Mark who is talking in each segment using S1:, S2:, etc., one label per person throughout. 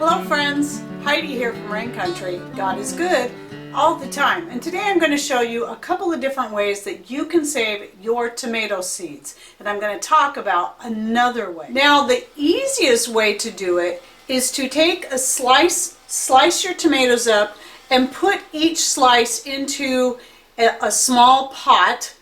S1: Hello friends, Heidi here from Rain Country. God is good all the time. And today I'm going to show you a couple of different ways that you can save your tomato seeds. And I'm going to talk about another way. Now the easiest way to do it is to take a slice your tomatoes up and put each slice into a small pot,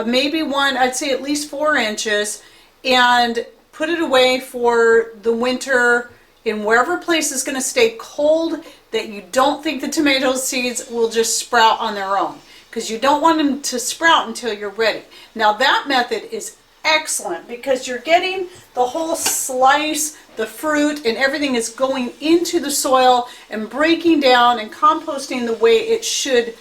S1: maybe one, I'd say at least 4 inches, and put it away for the winter in wherever place is going to stay cold, that you don't think the tomato seeds will just sprout on their own, because you don't want them to sprout until you're ready. Now that method is excellent because you're getting the whole slice, the fruit, and everything is going into the soil and breaking down and composting the way it should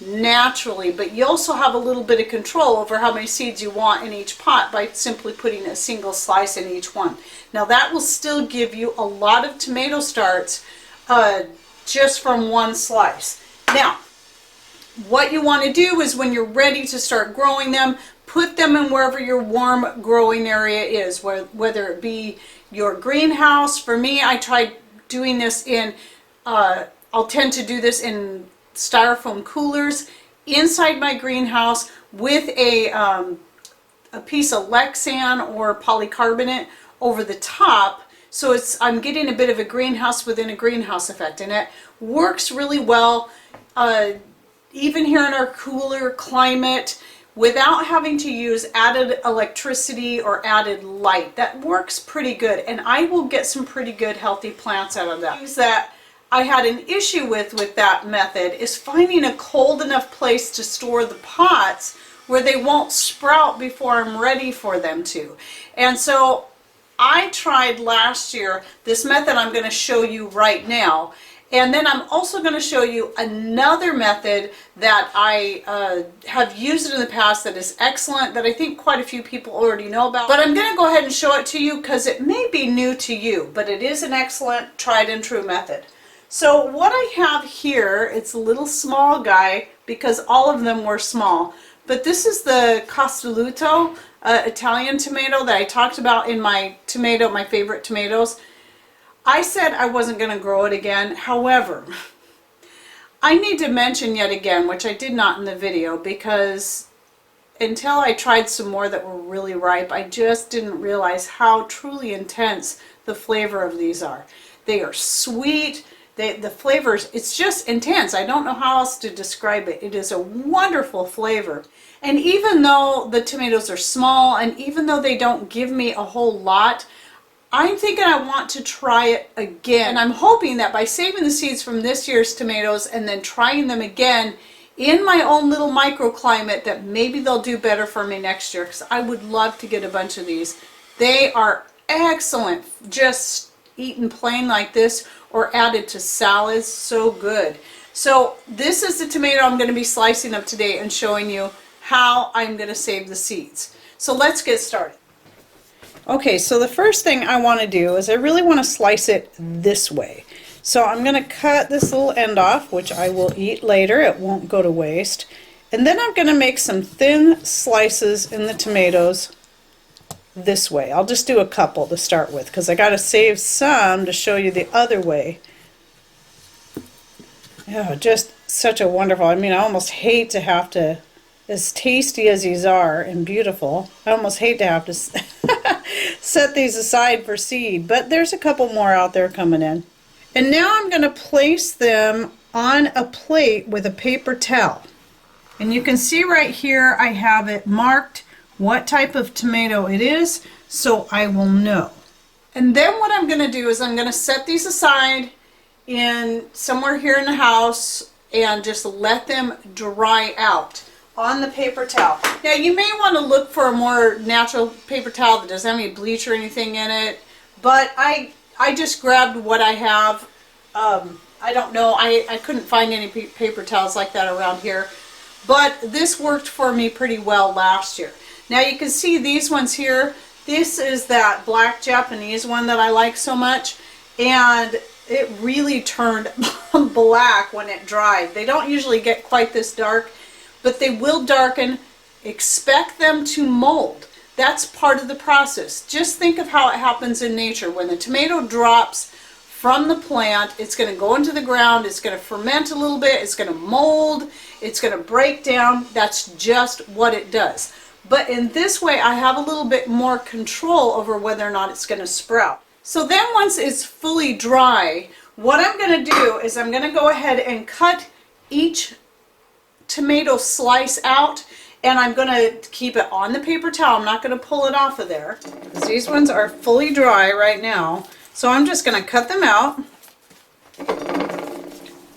S1: naturally, but you also have a little bit of control over how many seeds you want in each pot by simply putting a single slice in each one. Now that will still give you a lot of tomato starts just from one slice. Now what you want to do is when you're ready to start growing them, put them in wherever your warm growing area is, whether it be your greenhouse. For me, I tried doing this in, I'll tend to do this in styrofoam coolers inside my greenhouse with a piece of Lexan or polycarbonate over the top, so I'm getting a bit of a greenhouse within a greenhouse effect, and it works really well even here in our cooler climate without having to use added electricity or added light. That works pretty good, and I will get some pretty good healthy plants out of that. Things that I had an issue with that method is finding a cold enough place to store the pots where they won't sprout before I'm ready for them to. And so I tried last year this method I'm going to show you right now. And then I'm also going to show you another method that I have used in the past that is excellent, that I think quite a few people already know about. But I'm going to go ahead and show it to you because it may be new to you, but it is an excellent tried and true method. So what I have here, it's a little small guy because all of them were small, but this is the Castelluto Italian tomato that I talked about in my favorite tomatoes. I said I wasn't going to grow it again. However, I need to mention yet again, which I did not in the video, because until I tried some more that were really ripe, I just didn't realize how truly intense the flavor of these are. They are sweet. The flavors, it's just intense. I don't know how else to describe it. It is a wonderful flavor. And even though the tomatoes are small, and even though they don't give me a whole lot, I'm thinking I want to try it again. And I'm hoping that by saving the seeds from this year's tomatoes and then trying them again in my own little microclimate, that maybe they'll do better for me next year, because I would love to get a bunch of these. They are excellent, just eaten plain like this or added to salads. So good. So this is the tomato I'm going to be slicing up today and showing you how I'm going to save the seeds. So let's get started. Okay, so the first thing I want to do is I really want to slice it this way. So I'm going to cut this little end off, which I will eat later. It won't go to waste. And then I'm going to make some thin slices in the tomatoes this way. I'll just do a couple to start with because I got to save some to show you the other way. Yeah, just such a wonderful, I mean, I almost hate to have to, as tasty as these are and beautiful, I almost hate to have to set these aside for seed, but there's a couple more out there coming in. And now I'm going to place them on a plate with a paper towel. And you can see right here I have it marked what type of tomato it is, so I will know. And then what I'm going to do is I'm going to set these aside in somewhere here in the house and just let them dry out on the paper towel. Now you may want to look for a more natural paper towel that doesn't have any bleach or anything in it, but I just grabbed what I have. I don't know, I couldn't find any paper towels like that around here, but this worked for me pretty well last year. Now you can see these ones here. This is that black Japanese one that I like so much, and it really turned black when it dried. They don't usually get quite this dark, but they will darken. Expect them to mold. That's part of the process. Just think of how it happens in nature. When the tomato drops from the plant. It's going to go into the ground. It's going to ferment a little bit. It's going to mold. It's going to break down. That's just what it does. But in this way, I have a little bit more control over whether or not it's going to sprout. So then once it's fully dry, what I'm going to do is I'm going to go ahead and cut each tomato slice out, and I'm going to keep it on the paper towel. I'm not going to pull it off of there because these ones are fully dry right now. So I'm just going to cut them out.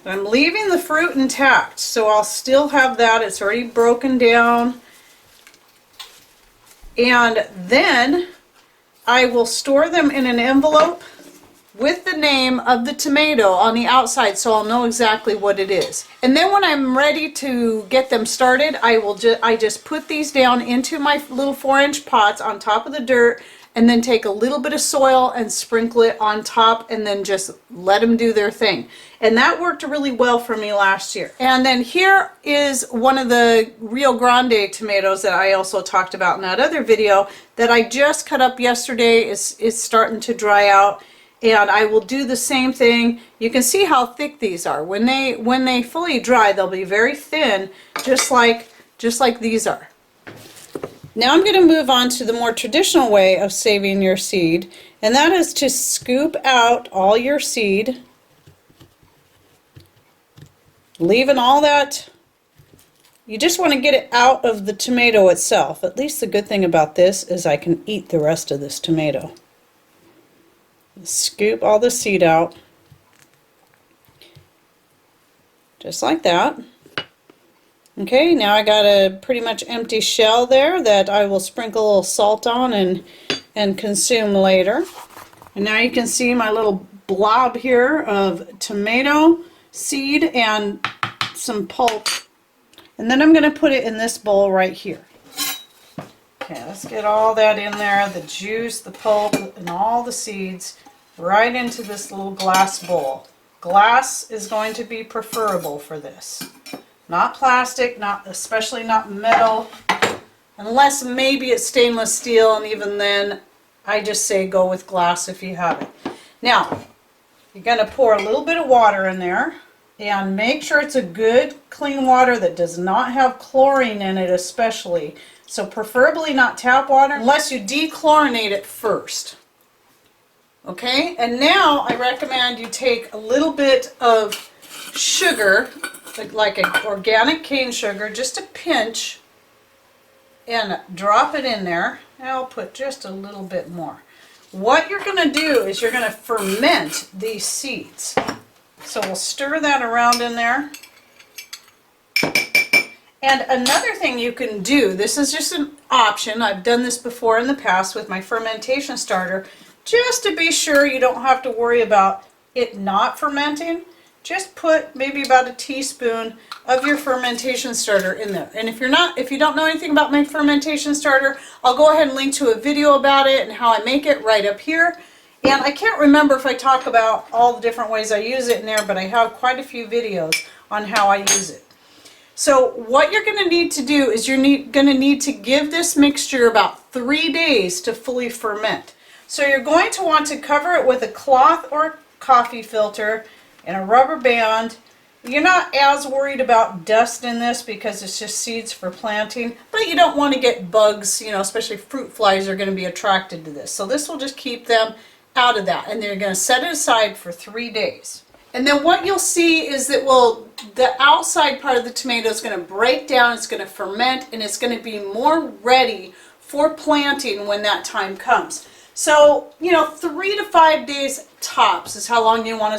S1: I'm leaving the fruit intact, so I'll still have that. It's already broken down. And then I will store them in an envelope with the name of the tomato on the outside, so I'll know exactly what it is. And then when I'm ready to get them started, I just put these down into my little 4-inch pots on top of the dirt, and then take a little bit of soil and sprinkle it on top, and then just let them do their thing. And that worked really well for me last year. And then here is one of the Rio Grande tomatoes that I also talked about in that other video that I just cut up yesterday. It's starting to dry out. And I will do the same thing. You can see how thick these are. When they fully dry, they'll be very thin, just like these are. Now I'm going to move on to the more traditional way of saving your seed, and that is to scoop out all your seed, leaving all that. You just want to get it out of the tomato itself. At least the good thing about this is I can eat the rest of this tomato. Scoop all the seed out, just like that. Okay, now I got a pretty much empty shell there that I will sprinkle a little salt on and consume later. And now you can see my little blob here of tomato seed and some pulp. And then I'm going to put it in this bowl right here. Okay, let's get all that in there, the juice, the pulp, and all the seeds right into this little glass bowl. Glass is going to be preferable for this. Not plastic, especially not metal, unless maybe it's stainless steel, and even then I just say go with glass if you have it. Now, you're going to pour a little bit of water in there, and make sure it's a good clean water that does not have chlorine in it especially. So preferably not tap water unless you dechlorinate it first. Okay, and now I recommend you take a little bit of sugar, like an organic cane sugar, just a pinch, and drop it in there. I'll put just a little bit more. What you're going to do is you're going to ferment these seeds. So we'll stir that around in there. And another thing you can do, this is just an option, I've done this before in the past with my fermentation starter, just to be sure you don't have to worry about it not fermenting. Just put maybe about a teaspoon of your fermentation starter in there. And if you don't know anything about my fermentation starter, I'll go ahead and link to a video about it and how I make it right up here. And I can't remember if I talk about all the different ways I use it in there, but I have quite a few videos on how I use it. So what you're going to need to do is you're going to need to give this mixture about 3 days to fully ferment. So you're going to want to cover it with a cloth or a coffee filter and a rubber band. You're not as worried about dust in this because it's just seeds for planting, but you don't want to get bugs, especially fruit flies are going to be attracted to this. So this will just keep them out of that, and they're going to set it aside for 3 days. And then what you'll see is that the outside part of the tomato is going to break down, it's going to ferment, and it's going to be more ready for planting when that time comes. So, 3 to 5 days tops is how long you want it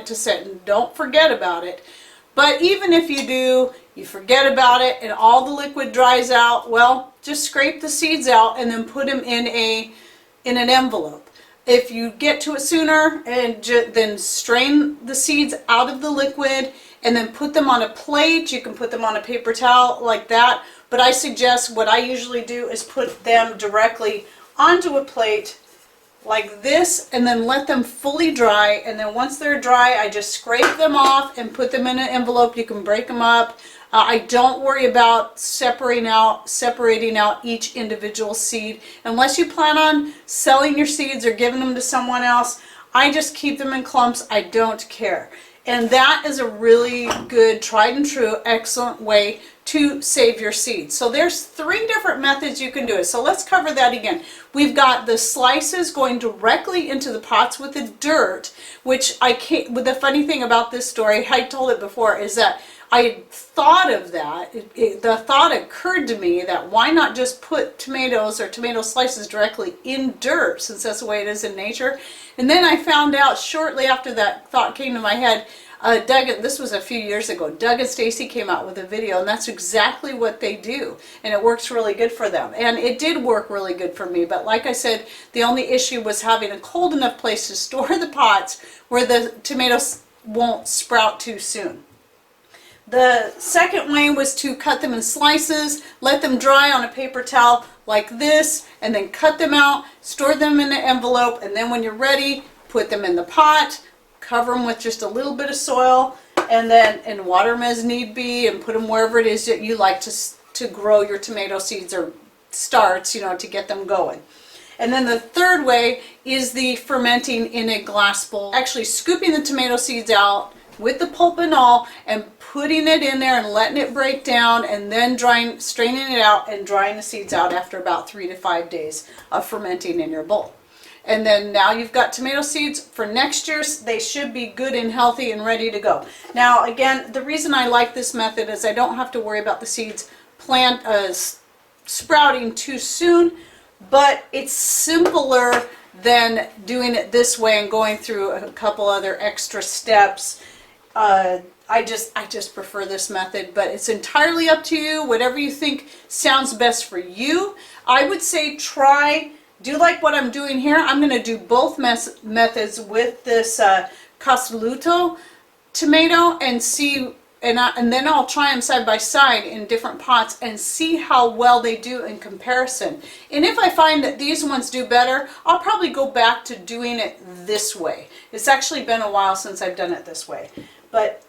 S1: to sit, and don't forget about it. But even if you do, you forget about it and all the liquid dries out, well, just scrape the seeds out and then put them in an envelope. If you get to it sooner, and then strain the seeds out of the liquid and then put them on a plate. You can put them on a paper towel like that, but I suggest what I usually do is put them directly onto a plate like this and then let them fully dry, and then once they're dry I just scrape them off and put them in an envelope. You can break them up. I don't worry about separating out each individual seed unless you plan on selling your seeds or giving them to someone else. I just keep them in clumps. I don't care. And that is a really good, tried and true, excellent way to save your seeds. So there's 3 different methods you can do it. So let's cover that again. We've got the slices going directly into the pots with the dirt, which I can't, with the funny thing about this story, I told it before, is that I thought of that. The thought occurred to me that why not just put tomatoes or tomato slices directly in dirt, since that's the way it is in nature. And then I found out shortly after that thought came to my head, this was a few years ago, Doug and Stacy came out with a video, and that's exactly what they do, and it works really good for them. And it did work really good for me, but like I said, the only issue was having a cold enough place to store the pots where the tomatoes won't sprout too soon. The second way was to cut them in slices, let them dry on a paper towel like this, and then cut them out, store them in an envelope, and then when you're ready, put them in the pot, cover them with just a little bit of soil, and water them as need be, and put them wherever it is that you like to grow your tomato seeds or starts, you know, to get them going. And then the third way is the fermenting in a glass bowl, actually scooping the tomato seeds out with the pulp and all, and putting it in there and letting it break down, and then straining it out and drying the seeds out after about 3 to 5 days of fermenting in your bowl. And then now you've got tomato seeds for next year. They should be good and healthy and ready to go. Now again, the reason I like this method is I don't have to worry about the seeds sprouting too soon, but it's simpler than doing it this way and going through a couple other extra steps. I just prefer this method, but it's entirely up to you. Whatever you think sounds best for you. I would say do like what I'm doing here. I'm going to do both methods with this Castelluto tomato and see, and then I'll try them side by side in different pots and see how well they do in comparison. And if I find that these ones do better, I'll probably go back to doing it this way. It's actually been a while since I've done it this way, but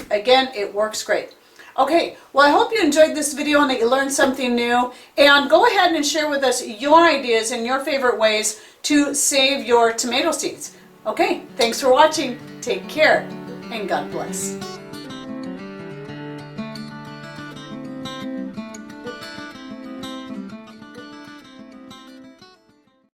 S1: again, it works great. Okay, well, I hope you enjoyed this video and that you learned something new. And go ahead and share with us your ideas and your favorite ways to save your tomato seeds. Okay, thanks for watching. Take care, and God bless.